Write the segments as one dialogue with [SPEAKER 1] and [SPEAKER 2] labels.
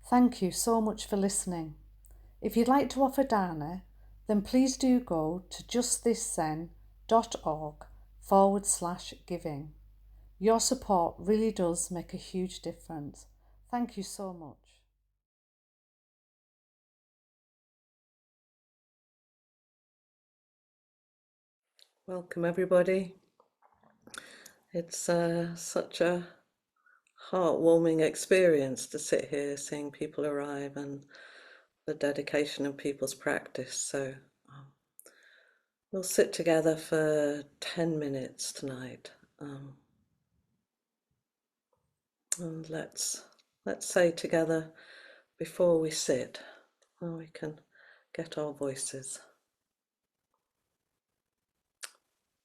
[SPEAKER 1] Thank you so much for listening. If you'd like to offer Dana, then please do go to justthiszen.org/giving. Your support really does make a huge difference. Thank you so much.
[SPEAKER 2] Welcome everybody. It's such a heartwarming experience to sit here seeing people arrive and the dedication of people's practice. So we'll sit together for 10 minutes tonight, and let's say together before we sit, and we can get our voices.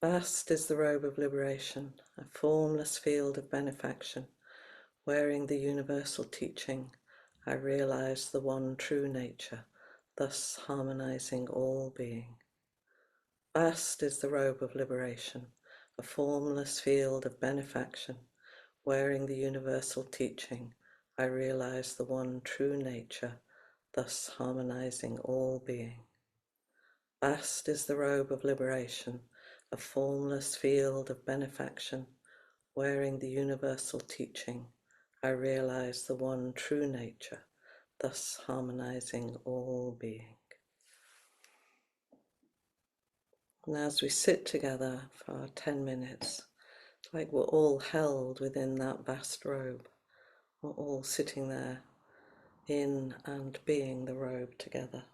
[SPEAKER 2] Vast is the robe of liberation, a formless field of benefaction. Wearing the universal teaching, I realize the one true nature, thus harmonizing all being. Vast is the robe of liberation, a formless field of benefaction. Wearing the universal teaching, I realize the one true nature, thus harmonizing all being. Vast is the robe of liberation, a formless field of benefaction. Wearing the universal teaching, I realize the one true nature, thus harmonizing all being. And as we sit together for our 10 minutes, it's like we're all held within that vast robe. We're all sitting there in and being the robe together.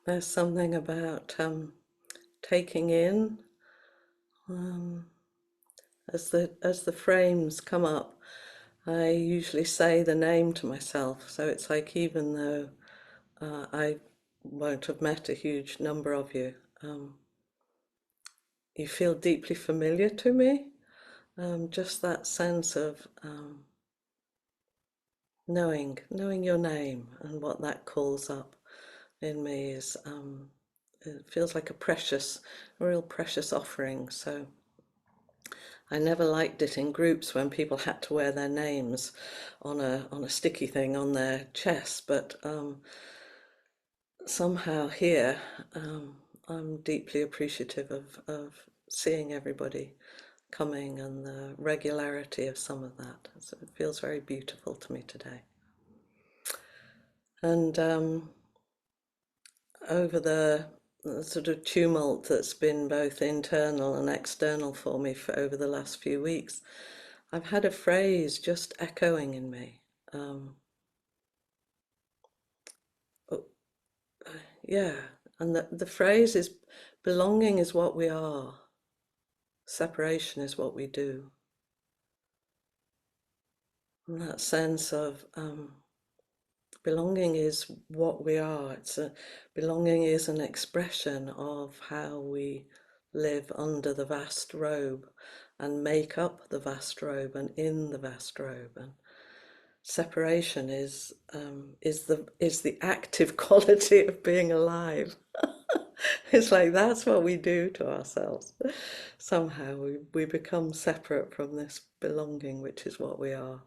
[SPEAKER 2] There's something about taking in as the frames come up. I usually say the name to myself, so it's like even though I won't have met a huge number of you, you feel deeply familiar to me. Just that sense of knowing your name and what that calls up in me is it feels like a real precious offering. So I never liked it in groups when people had to wear their names on a sticky thing on their chest, but somehow here I'm deeply appreciative of seeing everybody coming and the regularity of some of that. So it feels very beautiful to me today. And over the sort of tumult that's been both internal and external for me for over the last few weeks, I've had a phrase just echoing in me. Oh, yeah, and the phrase is belonging is what we are, separation is what we do. And that sense of belonging is what we are. Belonging is an expression of how we live under the vast robe and make up the vast robe and in the vast robe. And separation is the active quality of being alive. It's like that's what we do to ourselves. Somehow we become separate from this belonging, which is what we are.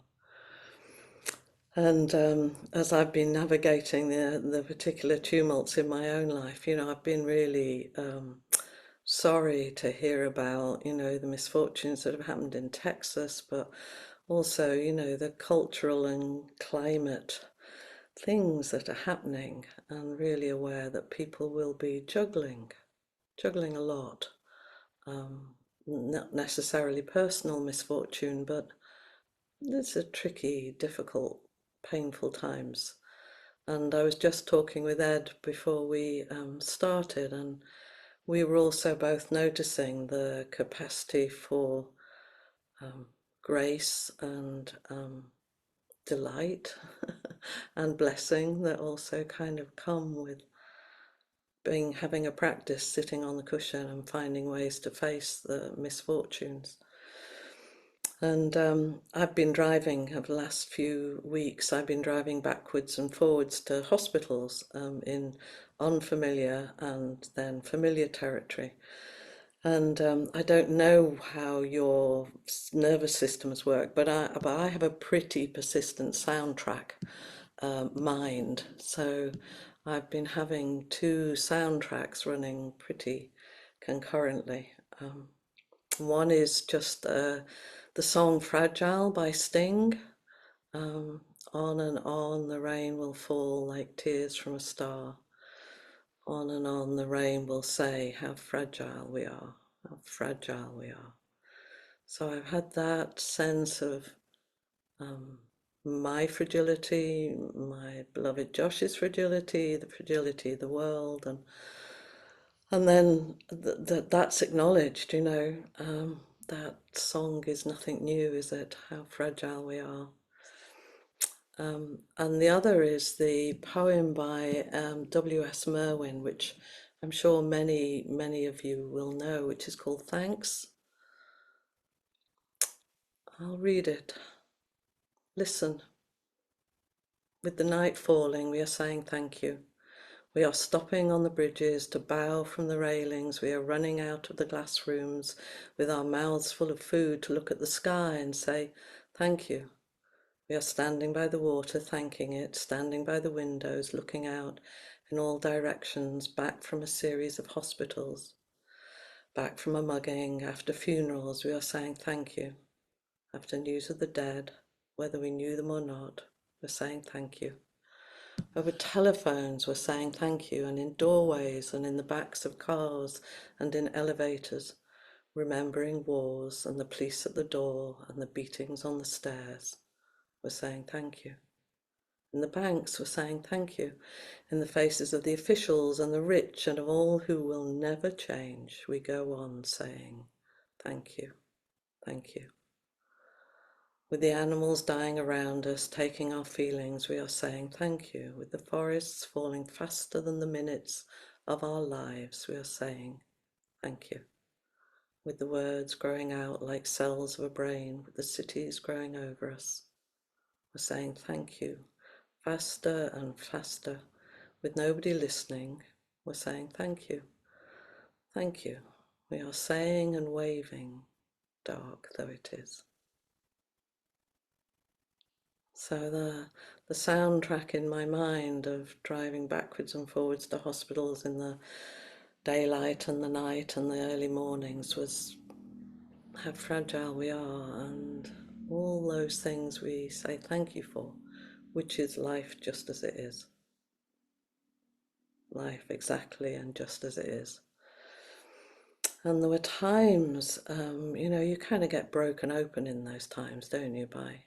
[SPEAKER 2] And as I've been navigating the particular tumults in my own life, I've been really sorry to hear about, the misfortunes that have happened in Texas, but also, the cultural and climate things that are happening, and really aware that people will be juggling a lot. Not necessarily personal misfortune, but it's a tricky, difficult, painful times. And I was just talking with Ed before we started, and we were also both noticing the capacity for grace and delight and blessing that also kind of come with having a practice sitting on the cushion and finding ways to face the misfortunes. And I've been driving over the last few weeks, I've been driving backwards and forwards to hospitals in unfamiliar and then familiar territory. And I don't know how your nervous systems work, but I have a pretty persistent soundtrack mind. So I've been having two soundtracks running pretty concurrently. One is just the song Fragile by Sting. On and on the rain will fall like tears from a star. On and on the rain will say how fragile we are, how fragile we are. So I've had that sense of my fragility, my beloved Josh's fragility, the fragility of the world, and then that's acknowledged, that song is nothing new, is it? How fragile we are. And the other is the poem by W.S. Merwin, which I'm sure many of you will know, which is called Thanks. I'll read it. Listen. With the night falling, we are saying thank you. We are stopping on the bridges to bow from the railings. We are running out of the glass rooms with our mouths full of food to look at the sky and say thank you. We are standing by the water, thanking it, standing by the windows, looking out in all directions, back from a series of hospitals, back from a mugging, after funerals. We are saying thank you. After news of the dead, whether we knew them or not, we're saying thank you. Over telephones, we're saying thank you, and in doorways and in the backs of cars and in elevators, remembering wars and the police at the door and the beatings on the stairs, we're saying thank you. in the banks were saying thank you. In the faces of the officials and the rich and of all who will never change, we go on saying thank you, thank you. With the animals dying around us, taking our feelings, we are saying thank you. With the forests falling faster than the minutes of our lives, we are saying thank you. With the words growing out like cells of a brain, with the cities growing over us, we're saying thank you. Faster and faster. With nobody listening, we're saying thank you. Thank you. We are saying and waving, dark though it is. So the soundtrack in my mind of driving backwards and forwards to hospitals in the daylight and the night and the early mornings was how fragile we are, and all those things we say thank you for, which is life just as it is. Life exactly and just as it is. And there were times, you kind of get broken open in those times, don't you, by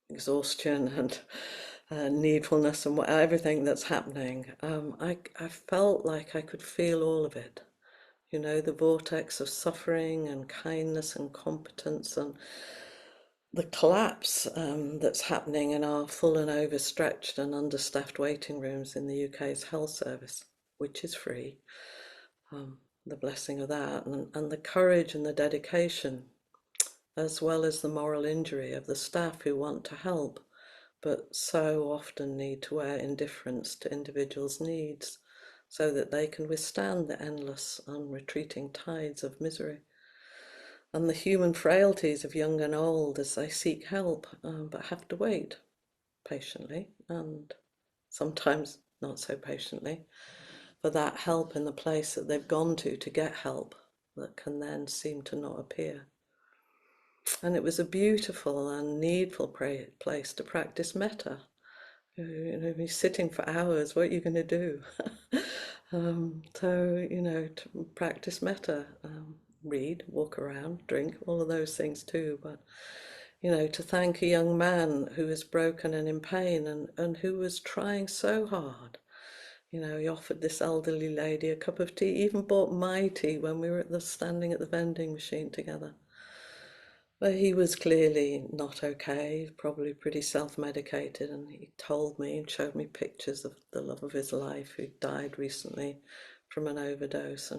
[SPEAKER 2] exhaustion and needfulness and everything that's happening. I felt like I could feel all of it. The vortex of suffering and kindness and competence and the collapse that's happening in our full and overstretched and understaffed waiting rooms in the UK's health service, which is free. The blessing of that and the courage and the dedication, as well as the moral injury of the staff who want to help, but so often need to wear indifference to individuals' needs so that they can withstand the endless, unretreating tides of misery. And the human frailties of young and old as they seek help, but have to wait patiently, and sometimes not so patiently, for that help in the place that they've gone to get help that can then seem to not appear. And it was a beautiful and needful place to practice metta. You're sitting for hours, what are you going to do? To practice metta, read, walk around, drink, all of those things too. But, to thank a young man who was broken and in pain and who was trying so hard. He offered this elderly lady a cup of tea, even bought my tea when we were standing at the vending machine together. But he was clearly not okay, probably pretty self-medicated, and he told me and showed me pictures of the love of his life who died recently from an overdose.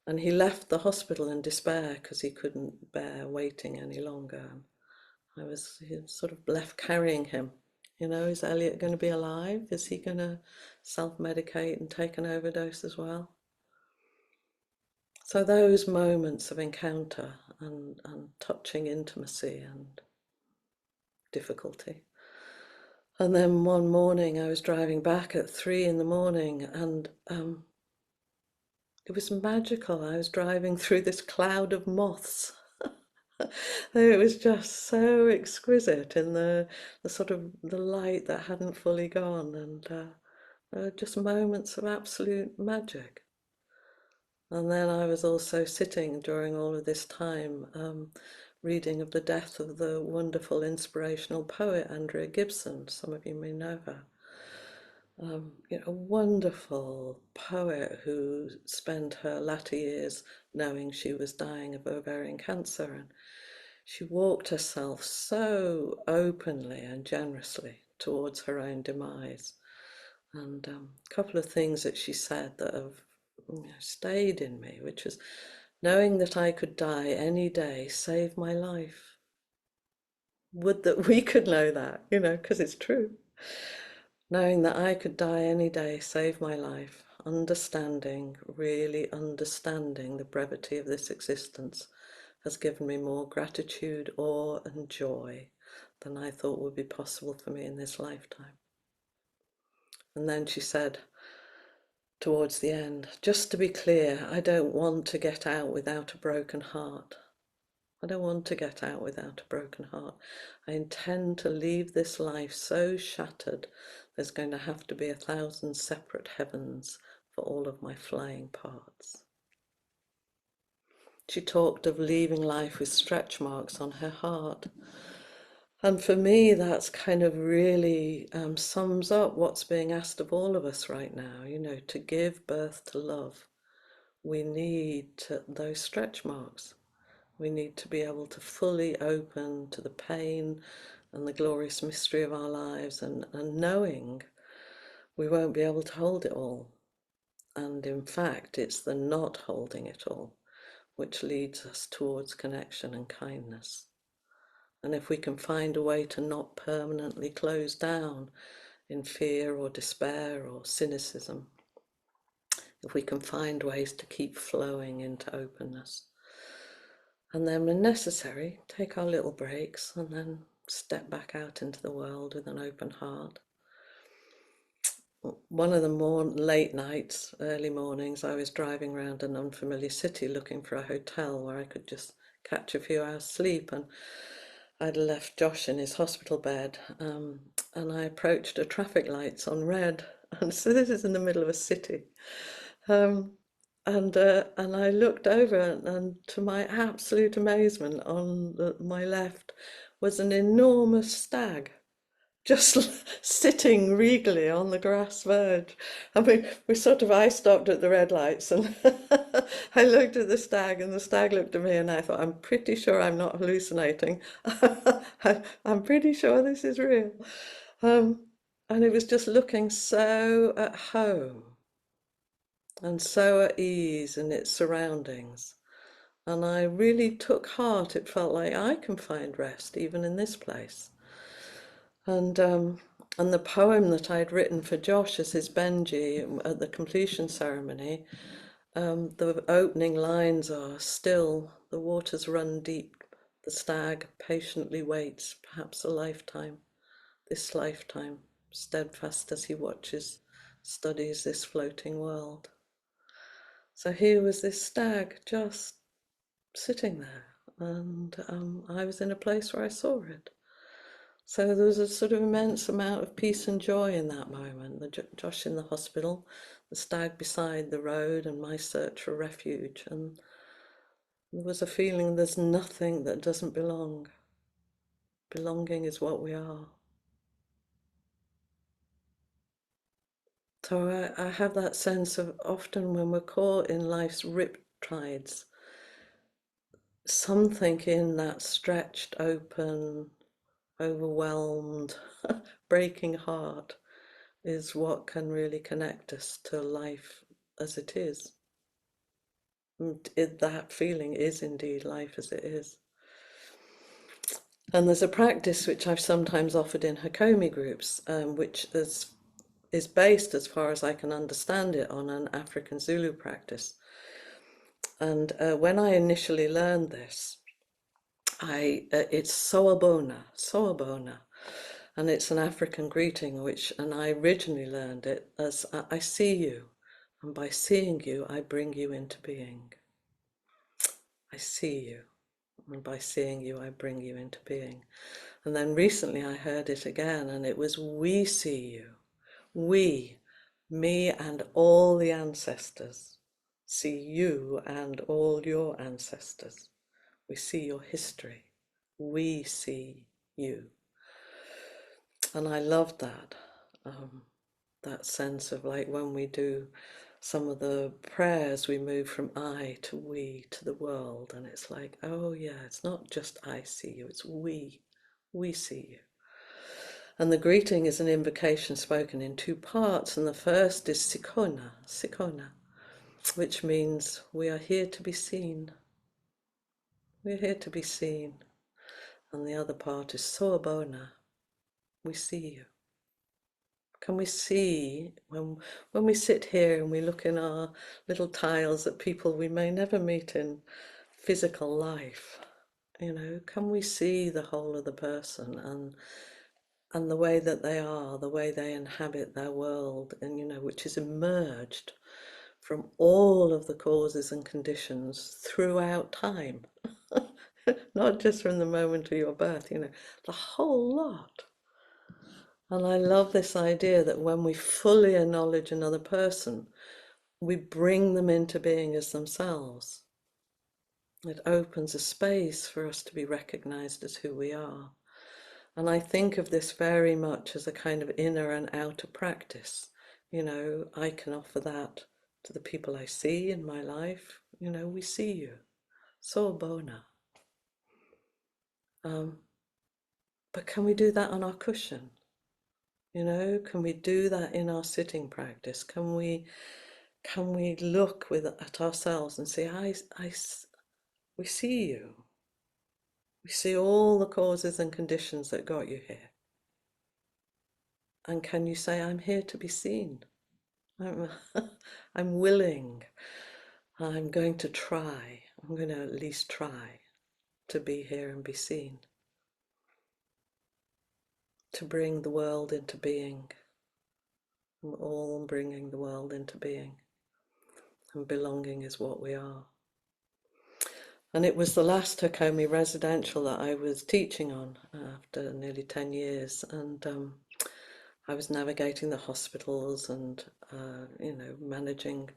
[SPEAKER 2] And he left the hospital in despair because he couldn't bear waiting any longer. I was sort of left carrying him. Is Elliot going to be alive? Is he going to self-medicate and take an overdose as well? So those moments of encounter and touching intimacy and difficulty. And then one morning I was driving back at 3 a.m. and it was magical. I was driving through this cloud of moths. It was just so exquisite in the sort of the light that hadn't fully gone, and just moments of absolute magic. And then I was also sitting during all of this time reading of the death of the wonderful inspirational poet Andrea Gibson. Some of you may know her. A wonderful poet who spent her latter years knowing she was dying of ovarian cancer, and she walked herself so openly and generously towards her own demise. And a couple of things that she said that have stayed in me, which was knowing that I could die any day saved my life. Would that we could know that, because it's true. Knowing that I could die any day saved my life. Really understanding the brevity of this existence has given me more gratitude, awe, and joy than I thought would be possible for me in this lifetime. And then she said, towards the end, just to be clear, I don't want to get out without a broken heart. I don't want to get out without a broken heart. I intend to leave this life so shattered, there's going to have to be 1,000 separate heavens for all of my flying parts. She talked of leaving life with stretch marks on her heart. And for me, that's kind of really sums up what's being asked of all of us right now, to give birth to love. We need those stretch marks. We need to be able to fully open to the pain and the glorious mystery of our lives, and knowing we won't be able to hold it all. And in fact, it's the not holding it all which leads us towards connection and kindness. And if we can find a way to not permanently close down in fear or despair or cynicism, if we can find ways to keep flowing into openness, and then when necessary, take our little breaks and then step back out into the world with an open heart. One of the more late nights, early mornings, I was driving around an unfamiliar city looking for a hotel where I could just catch a few hours sleep, and I'd left Josh in his hospital bed, and I approached a traffic lights on red, and so this is in the middle of a city, and I looked over, and to my absolute amazement, on my left was an enormous stag, just sitting regally on the grass verge. And I stopped at the red lights, and I looked at the stag, and the stag looked at me, and I thought, I'm pretty sure I'm not hallucinating. I'm pretty sure this is real. And it was just looking so at home and so at ease in its surroundings. And I really took heart. It felt like I can find rest even in this place. And the poem that I'd written for Josh as his Benji at the completion ceremony, the opening lines are, "Still, the waters run deep, the stag patiently waits, perhaps a lifetime, this lifetime, steadfast as he watches, studies this floating world." So here was this stag just sitting there, and I was in a place where I saw it. So there was a sort of immense amount of peace and joy in that moment. Josh in the hospital, the stag beside the road, and my search for refuge. And there was a feeling there's nothing that doesn't belong. Belonging is what we are. So I have that sense of, often when we're caught in life's rip tides, something in that stretched, open, overwhelmed, breaking heart is what can really connect us to life as it is. That feeling is indeed life as it is. And there's a practice which I've sometimes offered in Hakomi groups, which is based, as far as I can understand it, on an African Zulu practice. And when I initially learned this, it's Sawabona, Sawabona, and it's an African greeting, and I originally learned it as, I see you, and by seeing you, I bring you into being. I see you, and by seeing you, I bring you into being. And then recently I heard it again, and it was, we see you. We, me and all the ancestors, see you and all your ancestors. We see your history. We see you. And I loved that, that sense of, like, when we do some of the prayers, we move from I to we to the world, and it's like, oh yeah, it's not just I see you, it's we see you. And the greeting is an invocation spoken in two parts, and the first is Sikona, Sikona, which means we are here to be seen. We're here to be seen. And the other part is Soabona, we see you. Can we see, when we sit here and we look in our little tiles at people we may never meet in physical life, can we see the whole of the person, and the way that they are, the way they inhabit their world, and which is emerged from all of the causes and conditions throughout time, not just from the moment of your birth, the whole lot. And I love this idea that when we fully acknowledge another person, we bring them into being as themselves. It opens a space for us to be recognized as who we are. And I think of this very much as a kind of inner and outer practice. You know, I can offer that to the people I see in my life. You know, we see you. So bona. But can we do that on our cushion? You know, can we do that in our sitting practice? Can we look at ourselves and say, we see you. We see all the causes and conditions that got you here. And can you say, I'm here to be seen? I'm willing. I'm going to try. I'm going to at least try to be here and be seen. To bring the world into being. We're all bringing the world into being. And belonging is what we are. And it was the last Hakomi residential that I was teaching on after nearly 10 years. And I was navigating the hospitals and, managing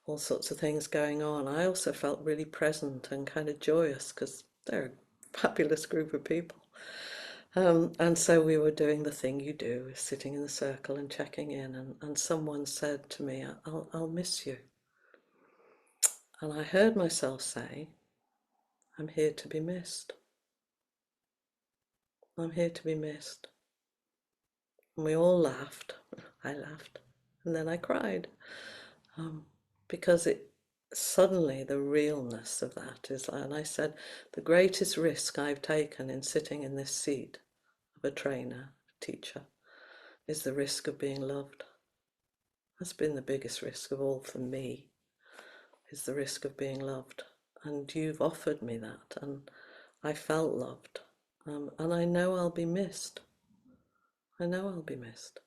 [SPEAKER 2] all sorts of things going on. I also felt really present and kind of joyous because they're a fabulous group of people. And so we were doing the thing you do, sitting in the circle and checking in. And someone said to me, I'll miss you. And I heard myself say, I'm here to be missed. I'm here to be missed. And we all laughed. I laughed. And then I cried. Because suddenly the realness of that is, and I said, the greatest risk I've taken in sitting in this seat of a trainer, a teacher, is the risk of being loved. That's been the biggest risk of all for me, is the risk of being loved. And you've offered me that, and I felt loved. And I know I'll be missed. I know I'll be missed.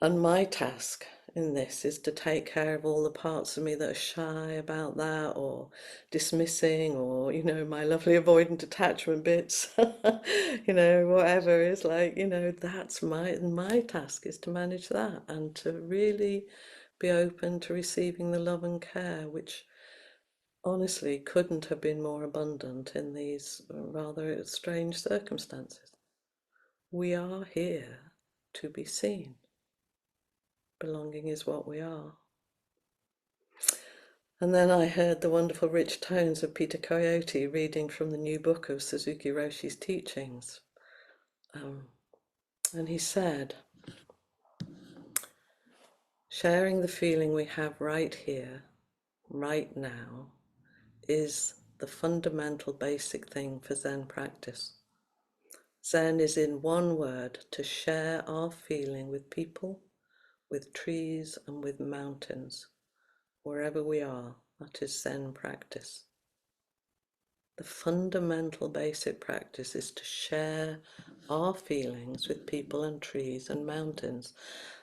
[SPEAKER 2] And my task in this is to take care of all the parts of me that are shy about that or dismissing or, my lovely avoidant attachment bits, whatever is like, that's my task is to manage that and to really be open to receiving the love and care, which honestly couldn't have been more abundant in these rather strange circumstances. We are here to be seen. Belonging is what we are. And then I heard the wonderful rich tones of Peter Coyote reading from the new book of Suzuki Roshi's teachings. And he said, sharing the feeling we have right here, right now, is the fundamental basic thing for Zen practice. Zen is, in one word, to share our feeling with people, with trees, and with mountains. Wherever we are, that is Zen practice. The fundamental basic practice is to share our feelings with people and trees and mountains.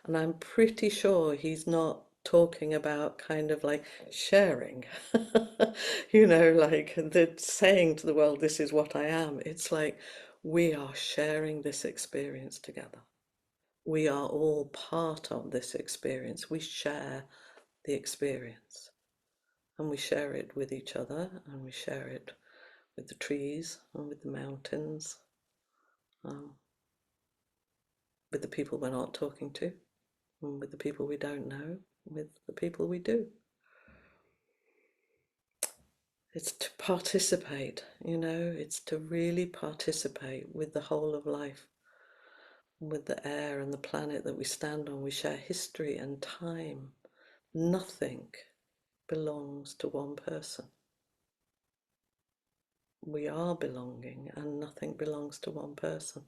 [SPEAKER 2] And I'm pretty sure he's not talking about kind of like sharing, like saying to the world, this is what I am. It's like we are sharing this experience together. We are all part of this experience. We share the experience, and we share it with each other, and we share it with the trees and with the mountains, with the people we're not talking to, and with the people we don't know, with the people we do. It's to participate, it's to really participate with the whole of life, with the air and the planet that we stand on. We share history and time. Nothing belongs to one person. We are belonging, and nothing belongs to one person.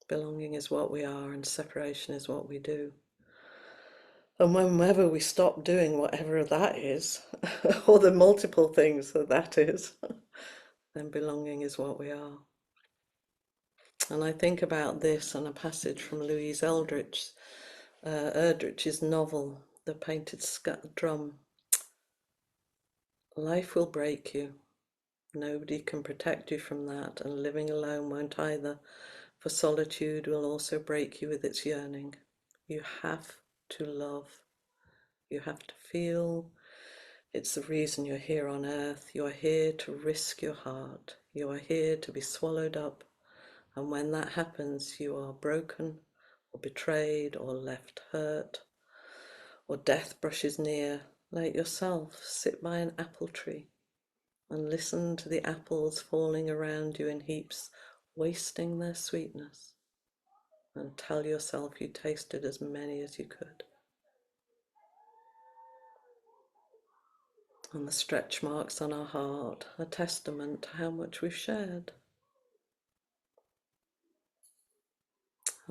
[SPEAKER 2] Belonging is what we are, and separation is what we do. And whenever we stop doing whatever that is, or the multiple things that is, then belonging is what we are. And I think about this and a passage from Louise Erdrich's novel, The Painted Drum. Life will break you. Nobody can protect you from that, and living alone won't either, for solitude will also break you with its yearning. You have to love. You have to feel. It's the reason you're here on earth. You're here to risk your heart. You are here to be swallowed up, and when that happens, you are broken or betrayed or left hurt, or death brushes near. Let yourself sit by an apple tree and listen to the apples falling around you in heaps, wasting their sweetness, and tell yourself you tasted as many as you could. And the stretch marks on our heart are testament to how much we've shared.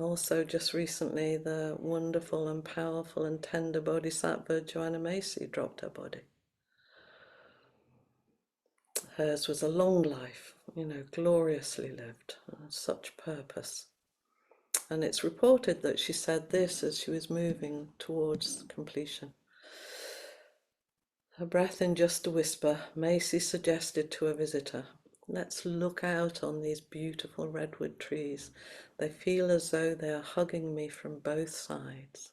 [SPEAKER 2] Also, just recently, the wonderful and powerful and tender Bodhisattva Joanna Macy dropped her body. Hers was a long life, gloriously lived, and such purpose. And it's reported that she said this as she was moving towards completion. Her breath in just a whisper, Macy suggested to a visitor, let's look out on these beautiful redwood trees. They feel as though they are hugging me from both sides.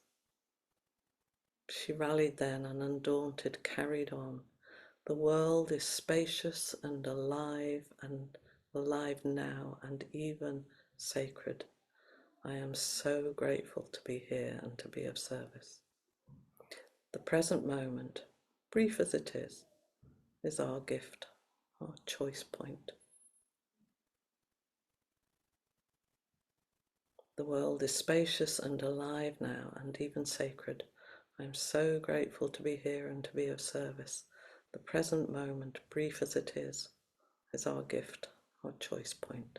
[SPEAKER 2] She rallied then and undaunted carried on. The world is spacious and alive now and even sacred. I am so grateful to be here and to be of service. The present moment, brief as it is our gift, our choice point. The world is spacious and alive now and even sacred. I am so grateful to be here and to be of service. The present moment, brief as it is our gift, our choice point.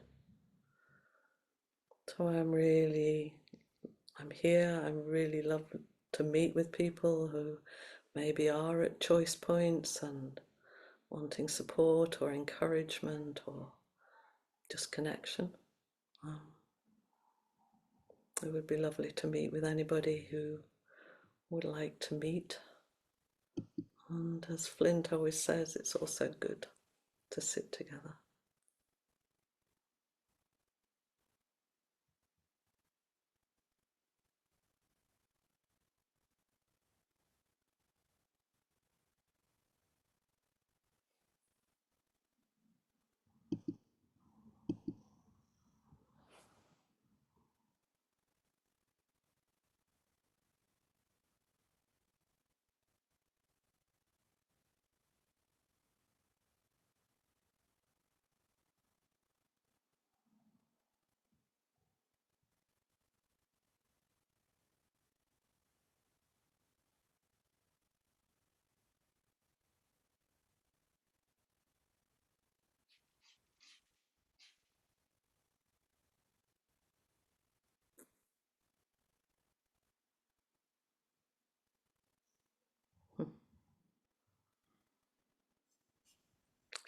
[SPEAKER 2] So I'm here, I really love to meet with people who maybe are at choice points and wanting support or encouragement or just connection. It would be lovely to meet with anybody who would like to meet. And as Flint always says, it's also good to sit together.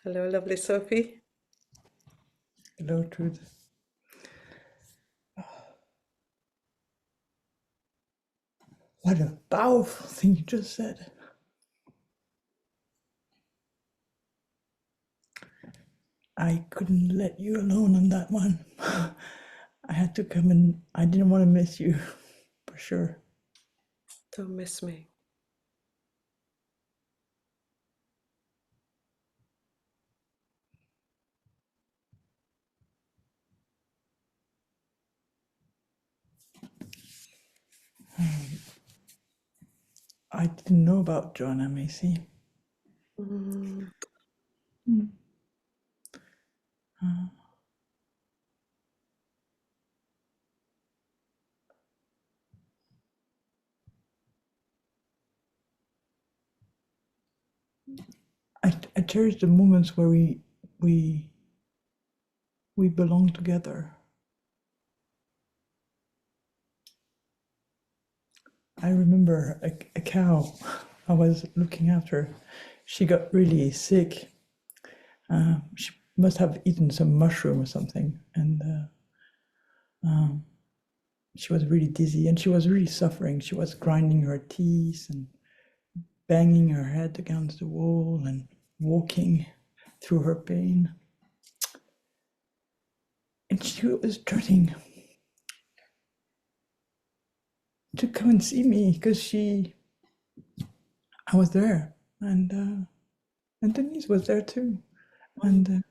[SPEAKER 2] Hello, lovely Sophie.
[SPEAKER 3] Hello, Trudy. What a powerful thing you just said. I couldn't let you alone on that one. I had to come and I didn't want to miss you, for sure.
[SPEAKER 2] Don't miss me.
[SPEAKER 3] I didn't know about Joanna Macy. I cherish the moments where we belong together. I remember a cow I was looking after. She got really sick. She must have eaten some mushroom or something, and she was really dizzy and she was really suffering. She was grinding her teeth and banging her head against the wall and walking through her pain. And she was turning to come and see me because I was there, and Denise was there too, and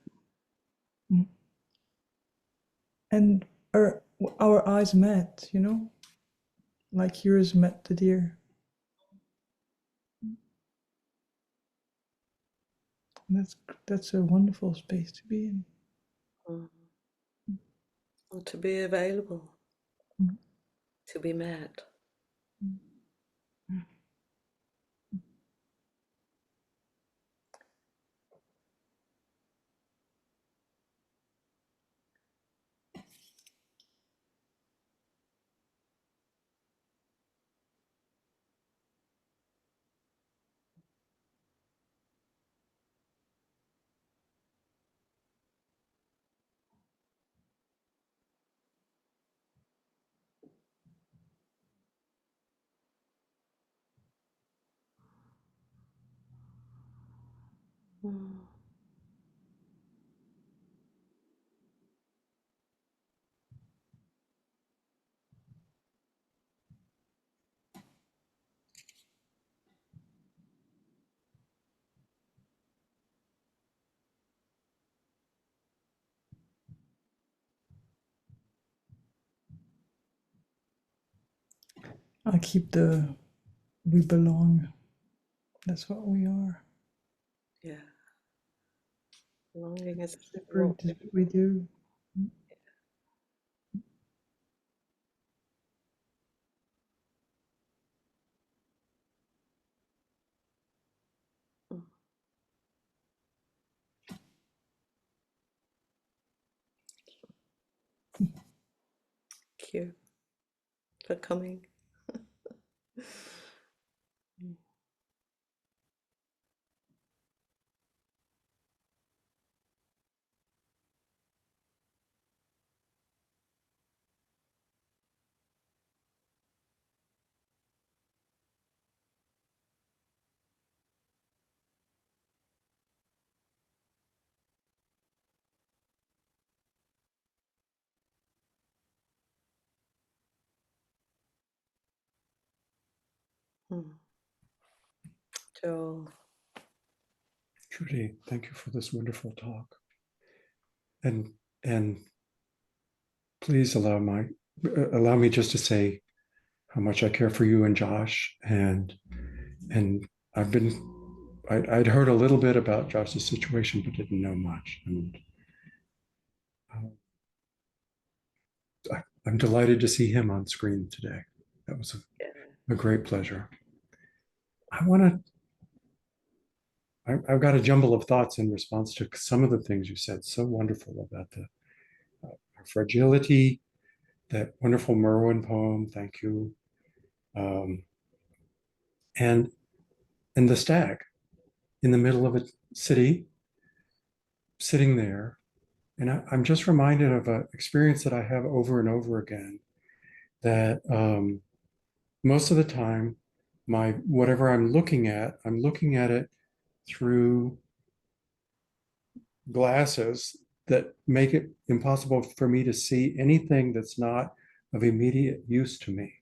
[SPEAKER 3] and our eyes met, you know, like yours met the deer. And that's a wonderful space to be in.
[SPEAKER 2] And to be available,
[SPEAKER 3] Mm.
[SPEAKER 2] to be met. Mm.
[SPEAKER 3] I keep the we belong. That's what we are.
[SPEAKER 2] Yeah. Longing is what
[SPEAKER 3] Separate is what we do.
[SPEAKER 2] we. Thank you for coming. Mm. Joel.
[SPEAKER 4] Trudy, thank you for this wonderful talk. And please allow me just to say how much I care for you and Josh. And I'd heard a little bit about Josh's situation, but didn't know much. And I'm delighted to see him on screen today. That was a great pleasure. I've got a jumble of thoughts in response to some of the things you said. So wonderful about the fragility, that wonderful Merwin poem. Thank you. Um, and the stag in the middle of a city, sitting there. And I'm just reminded of an experience that I have over and over again. That most of the time, whatever I'm looking at it through glasses that make it impossible for me to see anything that's not of immediate use to me.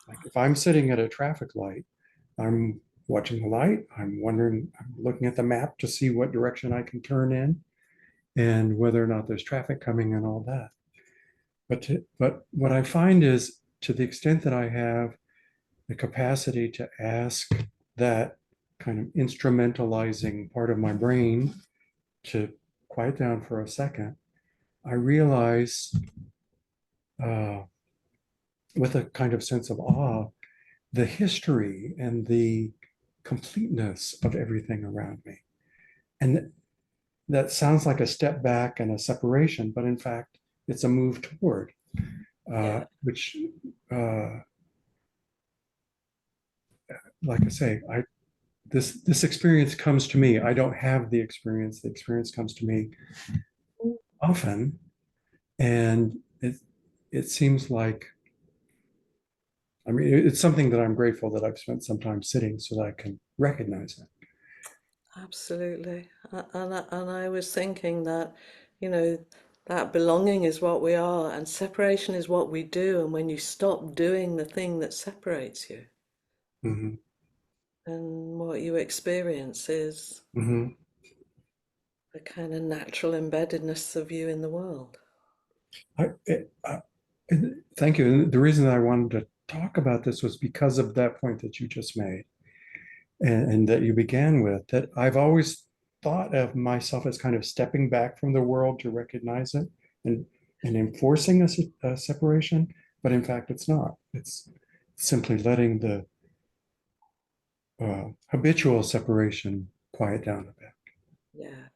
[SPEAKER 4] Like if I'm sitting at a traffic light, I'm watching the light, I'm looking at the map to see what direction I can turn in and whether or not there's traffic coming and all that. But what I find is, to the extent that I have the capacity to ask that kind of instrumentalizing part of my brain to quiet down for a second, I realize uh, with a kind of sense of awe the history and the completeness of everything around me. And that sounds like a step back and a separation, but in fact, it's a move toward, which, like I say, this experience comes to me. I don't have the experience. The experience comes to me often, and it seems like, I mean, it's something that I'm grateful that I've spent some time sitting so that I can recognize it.
[SPEAKER 2] Absolutely. And I was thinking that, you know, that belonging is what we are and separation is what we do. And when you stop doing the thing that separates you,
[SPEAKER 4] Mm-hmm.
[SPEAKER 2] and what you experience is
[SPEAKER 4] Mm-hmm.
[SPEAKER 2] the kind of natural embeddedness of you in the world.
[SPEAKER 4] Thank you. And the reason I wanted to talk about this was because of that point that you just made, and that you began with, that I've always thought of myself as kind of stepping back from the world to recognize it and enforcing a separation, but in fact it's not. It's simply letting the habitual separation quiet down a bit.
[SPEAKER 2] Yeah.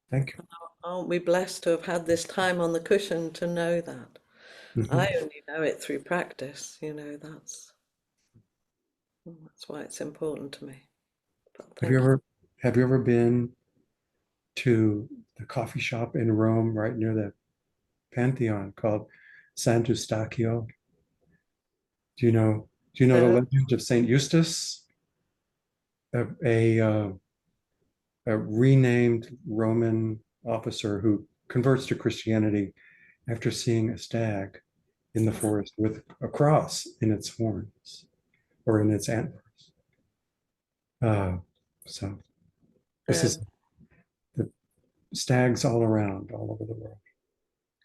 [SPEAKER 4] Thank you.
[SPEAKER 2] Aren't we blessed to have had this time on the cushion to know that? I only know it through practice, you know, that's why it's important to me. But
[SPEAKER 4] Have you
[SPEAKER 2] thank you.
[SPEAKER 4] ever been to the coffee shop in Rome right near the Pantheon called Sant'Eustachio? Do you know the
[SPEAKER 2] Uh,
[SPEAKER 4] legend of Saint Eustace, a, a, uh, a renamed Roman officer who converts to Christianity after seeing a stag in the forest with a cross in its horns or in its antlers? So this is
[SPEAKER 2] um,
[SPEAKER 4] the stags all around, all over the world.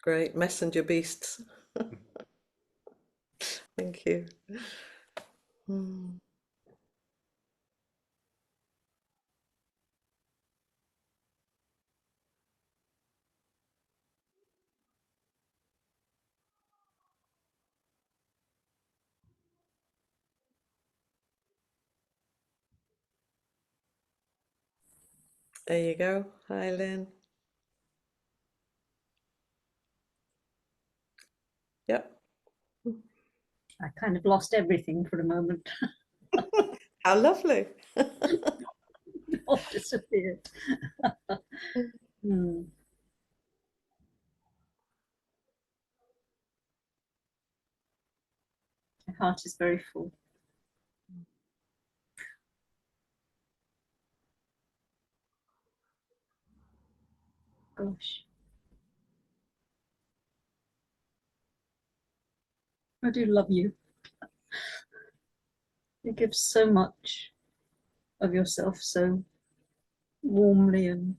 [SPEAKER 2] great messenger beasts. Thank you. Hmm. There you go. Hi, Lynn. Yep.
[SPEAKER 5] I kind of lost everything for a moment.
[SPEAKER 2] How lovely.
[SPEAKER 5] All disappeared. Hmm. My heart is very full. Gosh. I do love you. You give so much of yourself so warmly, and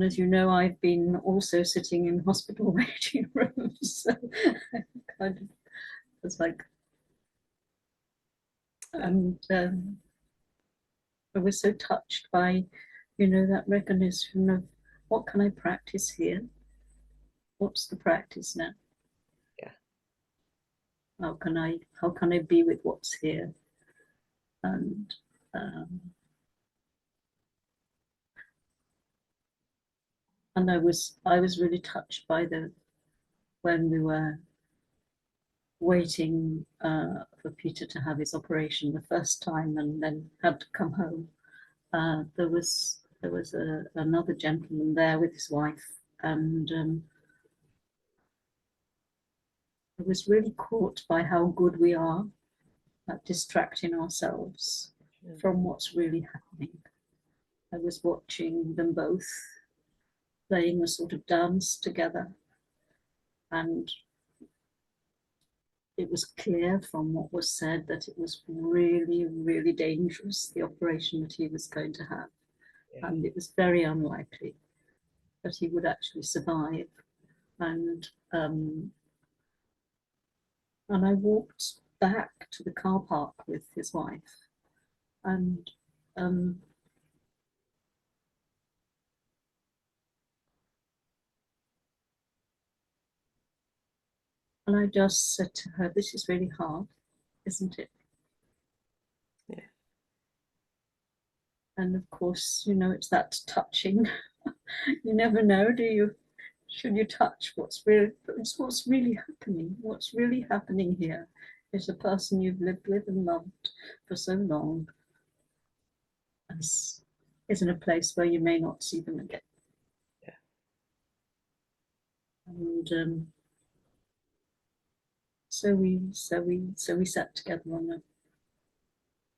[SPEAKER 5] as you know, I've been also sitting in hospital waiting rooms. So kind of was like, and I was so touched by, that recognition of what can I practice here? What's the practice now?
[SPEAKER 2] Yeah.
[SPEAKER 5] How can I be with what's here? And um, I was really touched by when we were waiting for Peter to have his operation the first time, and then had to come home. There was another gentleman there with his wife, and I was really caught by how good we are at distracting ourselves from what's really happening. I was watching them both playing a sort of dance together, and it was clear from what was said that it was really, really dangerous, the operation that he was going to have. Yeah. And it was very unlikely that he would actually survive. And I walked back to the car park with his wife, and I just said to her, "This is really hard, isn't it?"
[SPEAKER 2] Yeah.
[SPEAKER 5] And of course, it's that touching. You never know, do you? Should you touch what's really happening? What's really happening here is a person you've lived with and loved for so long is in a place where you may not see them again.
[SPEAKER 2] Yeah.
[SPEAKER 5] And so we sat together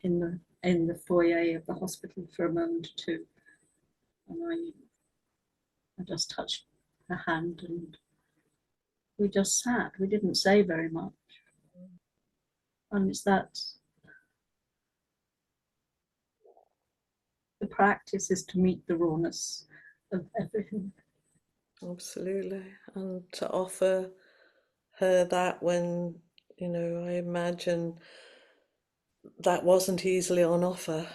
[SPEAKER 5] in the foyer of the hospital for a moment or two, and I just touched her hand, and we just sat. We didn't say very much, and it's that practice is to meet the rawness of everything.
[SPEAKER 2] Absolutely. And to offer her that when, you know, I imagine that wasn't easily on offer,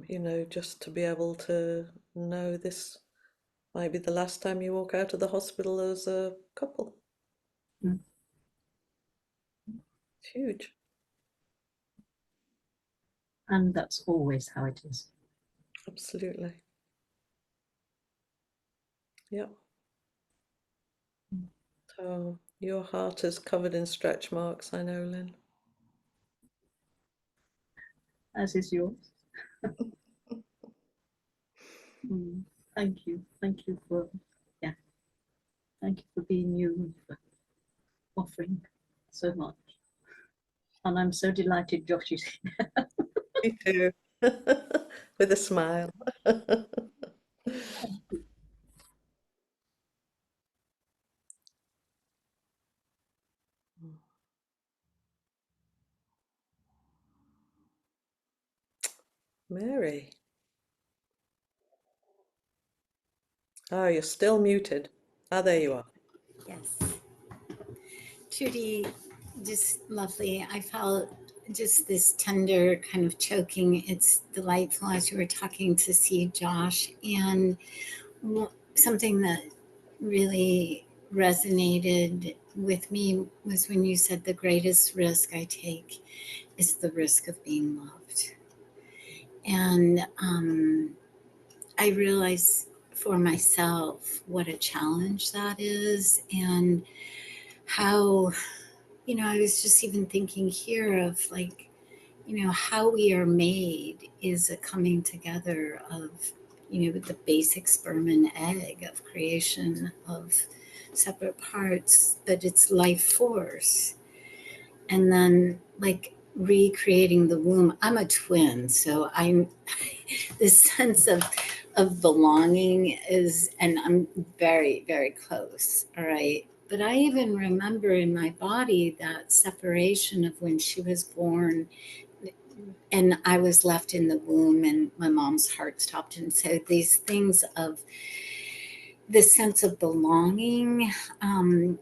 [SPEAKER 2] you know, just to be able to know this might be the last time you walk out of the hospital as a couple.
[SPEAKER 5] Mm.
[SPEAKER 2] It's huge.
[SPEAKER 5] And that's always how it is.
[SPEAKER 2] Absolutely. Yeah. So your heart is covered in stretch marks, I know, Lynn.
[SPEAKER 5] As is yours. Thank you. Thank you for, yeah. Thank you for being you and for offering so much. And I'm so delighted Josh is here.
[SPEAKER 2] Me too. With a smile. Mary. Oh, you're still muted. Ah, there you are.
[SPEAKER 6] Yes. Trudy, just lovely. I felt just this tender kind of choking. It's delightful as you were talking to see Josh. And something that really resonated with me was when you said the greatest risk I take is the risk of being loved. And I realize for myself what a challenge that is, and how, you know, I was just even thinking here of like, you know, how we are made is a coming together of, you know, the basic sperm and egg of creation of separate parts, but it's life force. And then like recreating the womb. I'm a twin, so I'm this sense of belonging is, and I'm very, very close. All right. But I even remember in my body that separation of when she was born and I was left in the womb and my mom's heart stopped. And so these things of this sense of belonging, and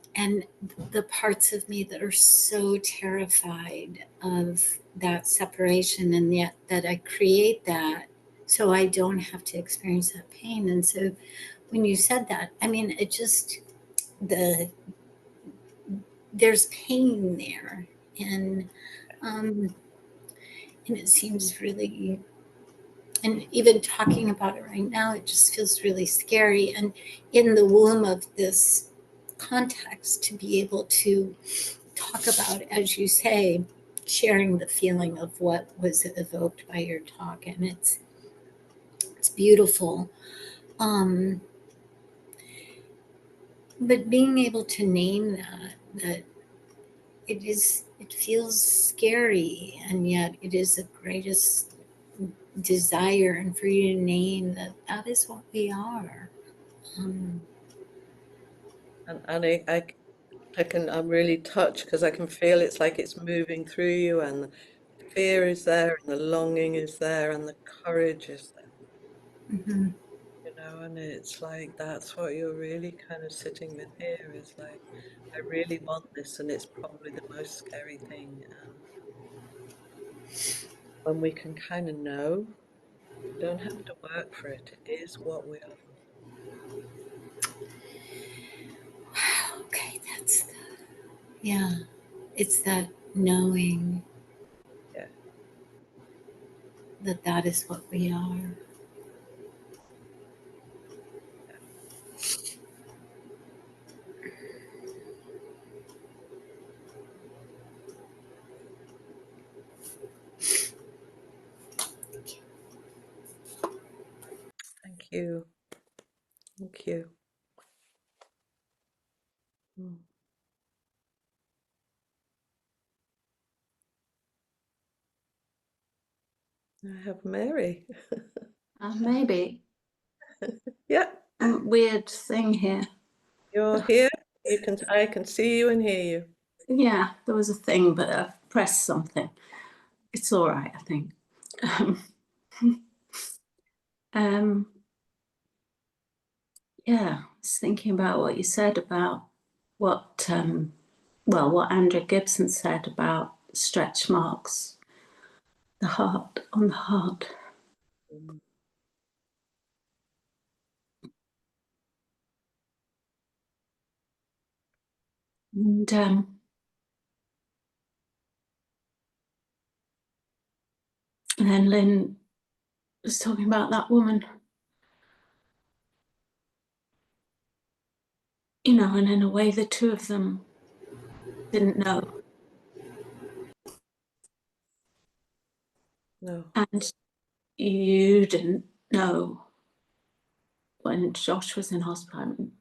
[SPEAKER 6] the parts of me that are so terrified of that separation, and yet that I create that so I don't have to experience that pain. And so when you said that, I mean, it just, there's pain there. And it seems really, and even talking about it right now, it just feels really scary. And in the womb of this context, to be able to talk about, as you say, sharing the feeling of what was evoked by your talk, and it's beautiful. But being able to name that it feels scary, and yet it is the greatest desire, and for you to name that is what we are.
[SPEAKER 2] And I'm really touched because I can feel it's like it's moving through you, and the fear is there, and the longing is there, and the courage is there.
[SPEAKER 6] Mm-hmm.
[SPEAKER 2] You know, and it's like that's what you're really kind of sitting with here is like, I really want this, and it's probably the most scary thing. And when we can kind of know, don't have to work for it, it is what we are.
[SPEAKER 6] Okay, yeah, it's that knowing
[SPEAKER 2] Yeah.
[SPEAKER 6] that is what we are.
[SPEAKER 2] Thank you. Thank you. I have Mary.
[SPEAKER 7] Maybe.
[SPEAKER 2] Yeah.
[SPEAKER 7] Weird thing here.
[SPEAKER 2] You're here. I can see you and hear you.
[SPEAKER 7] Yeah, there was a thing, but I've pressed something. It's all right, I think. Yeah, I was thinking about what you said about what what Andrew Gibson said about stretch marks, the heart on the heart. And then Lynn was talking about that woman, you know, and in a way the two of them didn't know.
[SPEAKER 2] No.
[SPEAKER 7] And you didn't know when Josh was in hospital. I mean,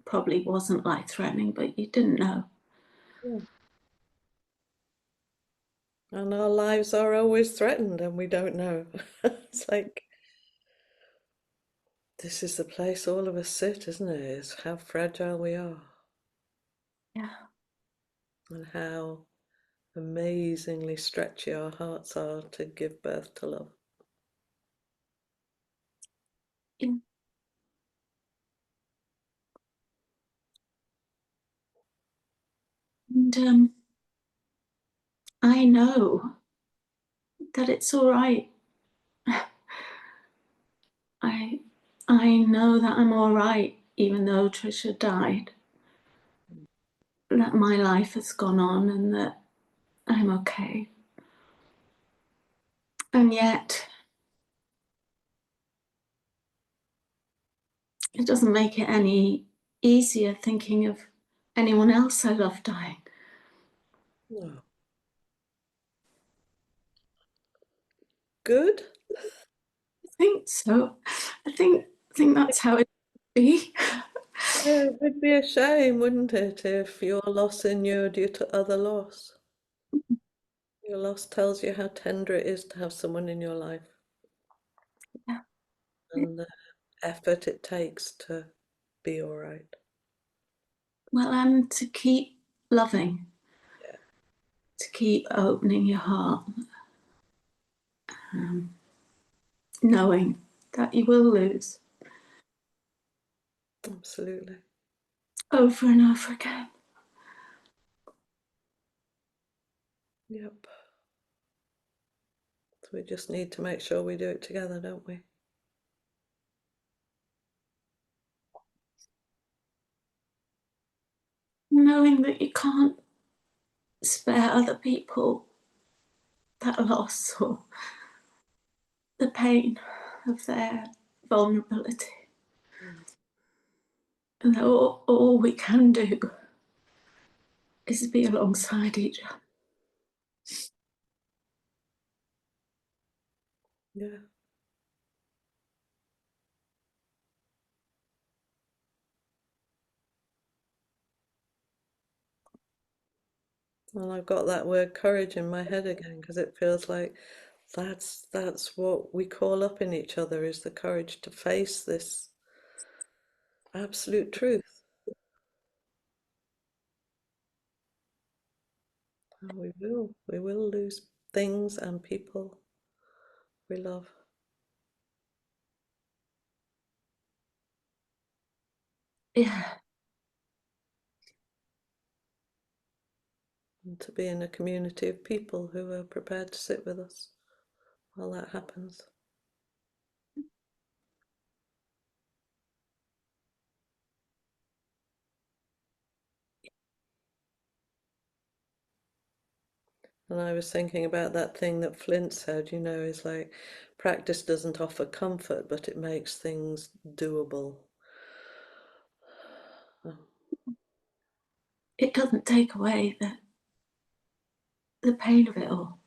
[SPEAKER 7] probably wasn't life-threatening, but you didn't know.
[SPEAKER 2] Yeah. And our lives are always threatened and we don't know. It's like, this is the place all of us sit, isn't it? It's how fragile we are.
[SPEAKER 7] Yeah.
[SPEAKER 2] And how amazingly stretchy our hearts are to give birth to love.
[SPEAKER 7] Yeah. And I know that it's all right. I know that I'm all right, even though Trisha died. That my life has gone on and that I'm okay. And yet, it doesn't make it any easier thinking of anyone else I love dying.
[SPEAKER 2] No. Good?
[SPEAKER 7] I think so. I think that's how it should be.
[SPEAKER 2] Yeah, it would be a shame, wouldn't it, if your loss inured you to other loss. Your loss tells you how tender it is to have someone in your life.
[SPEAKER 7] Yeah.
[SPEAKER 2] And the effort it takes to be all right.
[SPEAKER 7] Well, and to keep loving,
[SPEAKER 2] Yeah.
[SPEAKER 7] to keep opening your heart, knowing that you will lose
[SPEAKER 2] Absolutely.
[SPEAKER 7] over and over again.
[SPEAKER 2] Yep. So we just need to make sure we do it together, don't we?
[SPEAKER 7] Knowing that you can't spare other people that loss or the pain of their vulnerability. And that all we can do is be alongside each other.
[SPEAKER 2] Yeah. Well, I've got that word courage in my head again because it feels like that's what we call up in each other, is the courage to face this absolute truth. And we will lose things and people we love.
[SPEAKER 7] Yeah.
[SPEAKER 2] And to be in a community of people who are prepared to sit with us while that happens. And I was thinking about that thing that Flint said, you know, is like, practice doesn't offer comfort, but it makes things doable.
[SPEAKER 7] It doesn't take away the pain of it all.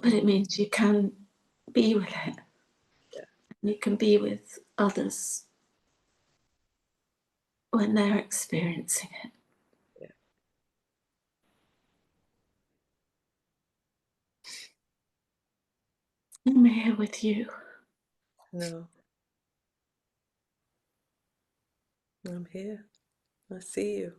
[SPEAKER 7] But it means you can be with it.
[SPEAKER 2] Yeah.
[SPEAKER 7] You can be with others when they're experiencing it.
[SPEAKER 2] Yeah.
[SPEAKER 7] I'm here with you.
[SPEAKER 2] No. I'm here. I see you.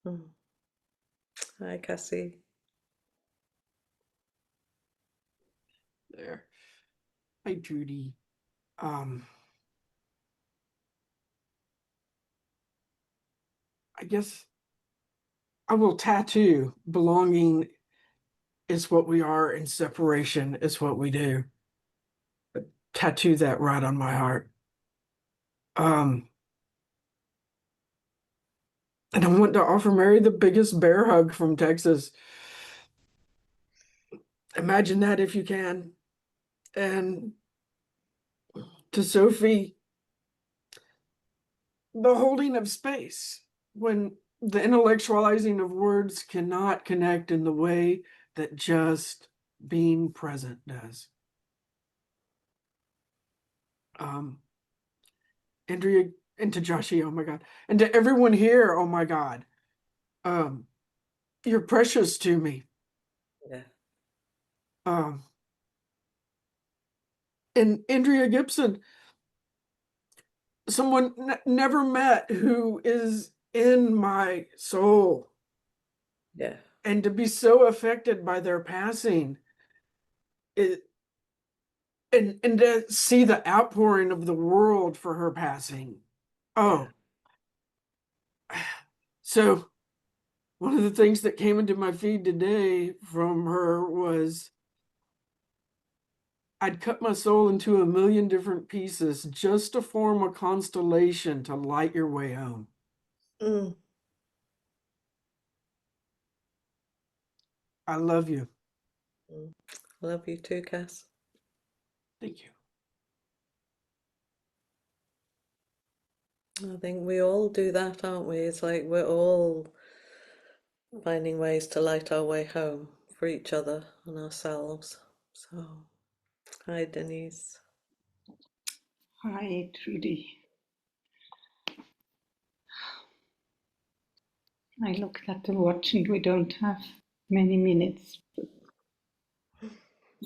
[SPEAKER 2] Mm. Hi, Cassie.
[SPEAKER 8] There. Hi, Trudy. I guess I will tattoo belonging is what we are and separation is what we do. Tattoo that right on my heart. And I want to offer Mary the biggest bear hug from Texas. Imagine that if you can. And to Sophie, the holding of space when the intellectualizing of words cannot connect in the way that just being present does. Andrea, and to Joshi, oh my God, and to everyone here, oh my God, you're precious to me.
[SPEAKER 2] Yeah.
[SPEAKER 8] And Andrea Gibson, someone never met who is in my soul.
[SPEAKER 2] Yeah.
[SPEAKER 8] And to be so affected by their passing, and to see the outpouring of the world for her passing. Oh. Yeah. So one of the things that came into my feed today from her was I'd cut my soul into a million different pieces just to form a constellation to light your way home.
[SPEAKER 2] Mm.
[SPEAKER 8] I love you.
[SPEAKER 2] Mm. Love you too, Cass.
[SPEAKER 8] Thank you.
[SPEAKER 2] I think we all do that, aren't we? It's like we're all finding ways to light our way home for each other and ourselves. So, hi, Denise.
[SPEAKER 9] Hi, Trudy. I looked at the watch and we don't have many minutes.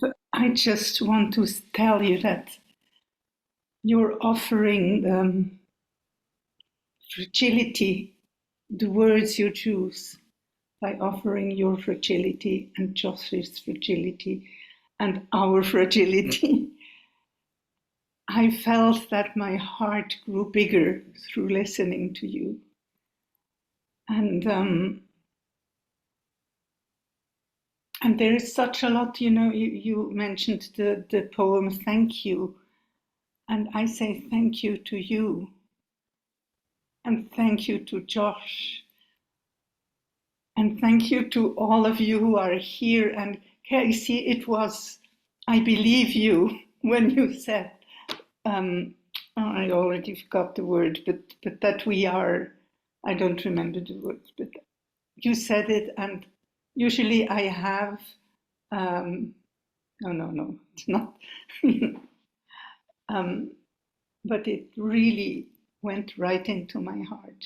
[SPEAKER 9] But I just want to tell you that you're offering fragility, the words you choose, by offering your fragility and Josh's fragility and our fragility. I felt that my heart grew bigger through listening to you. And there is such a lot, you mentioned the poem Thank You. And I say thank you to you. And thank you to Josh. And thank you to all of you who are here. And Casey, it was, I believe you when you said, I already forgot the word, but that we are, I don't remember the words, but you said it. And usually I have, no, it's not. But it really went right into my heart.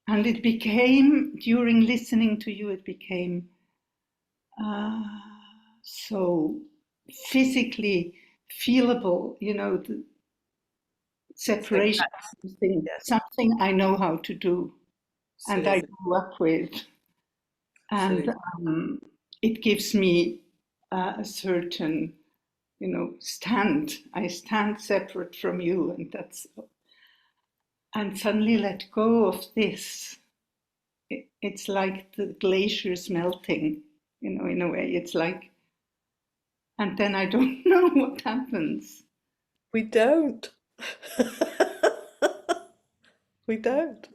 [SPEAKER 9] And it became, during listening to you, it became so physically feelable, the separation, something I know how to do.
[SPEAKER 2] Absolutely.
[SPEAKER 9] And I grew up with.
[SPEAKER 2] Absolutely.
[SPEAKER 9] And it gives me a certain, I stand separate from you, and suddenly let go of this. It's like the glaciers melting, in a way. It's like, and then I don't know what happens.
[SPEAKER 2] We don't. We don't.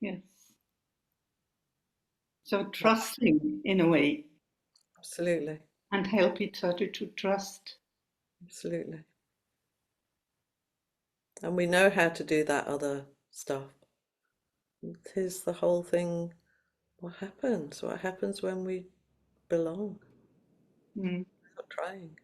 [SPEAKER 9] Yes. So trusting, in a way.
[SPEAKER 2] Absolutely.
[SPEAKER 9] And help each other to trust.
[SPEAKER 2] Absolutely. And we know how to do that other stuff. Here's the whole thing. What happens? What happens when we belong? Stop trying.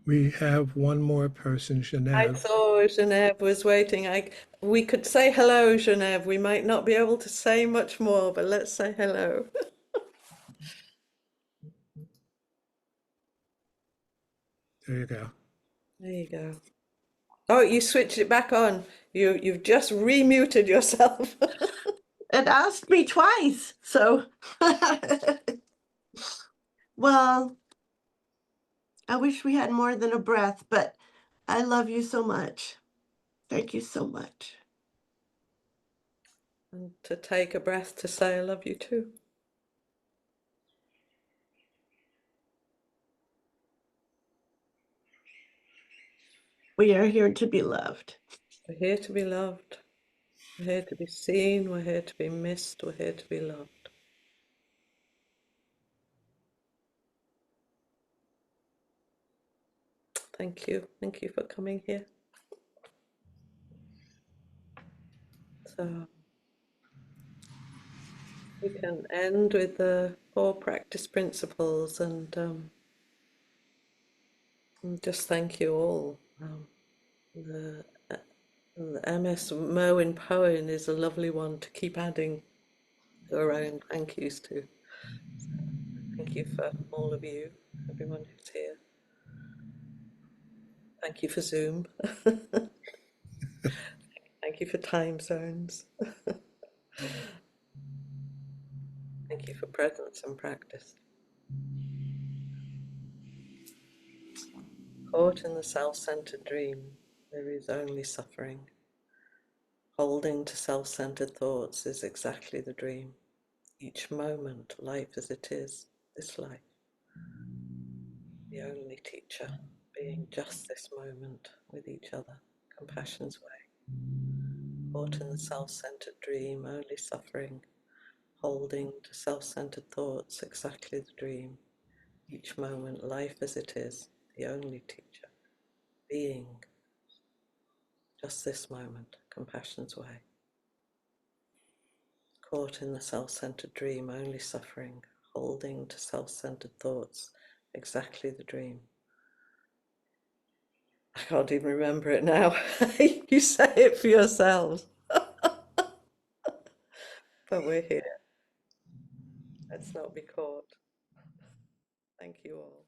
[SPEAKER 10] We have one more person,
[SPEAKER 2] I
[SPEAKER 10] Shanaz.
[SPEAKER 2] saw Genevieve was waiting. We could say hello, Genevieve. We might not be able to say much more, but let's say hello.
[SPEAKER 10] There you go.
[SPEAKER 2] There you go. Oh, you switched it back on. You've just remuted yourself.
[SPEAKER 11] It asked me twice, so well, I wish we had more than a breath, but I love you so much. Thank you so much.
[SPEAKER 2] And to take a breath to say I love you too.
[SPEAKER 11] We are here to be loved.
[SPEAKER 2] We're here to be loved. We're here to be seen. We're here to be missed. We're here to be loved. Thank you. Thank you for coming here. So we can end with the 4 practice principles and just thank you all. The MS MERWIN poem is a lovely one to keep adding your own thank yous to. So thank you for all of you, everyone who's here. Thank you for Zoom. Thank you for time zones. Thank you for presence and practice. Caught in the self-centered dream, there is only suffering. Holding to self-centered thoughts is exactly the dream. Each moment, life as it is, this life. The only teacher, being just this moment with each other, compassion's way. Caught in the self-centered dream, only suffering. Holding to self-centered thoughts, exactly the dream. Each moment, life as it is, the only teacher. Being just this moment, compassion's way. Caught in the self-centered dream, only suffering. Holding to self-centered thoughts, exactly the dream. I can't even remember it now. You say it for yourselves. But we're here. Let's not be caught. Thank you all.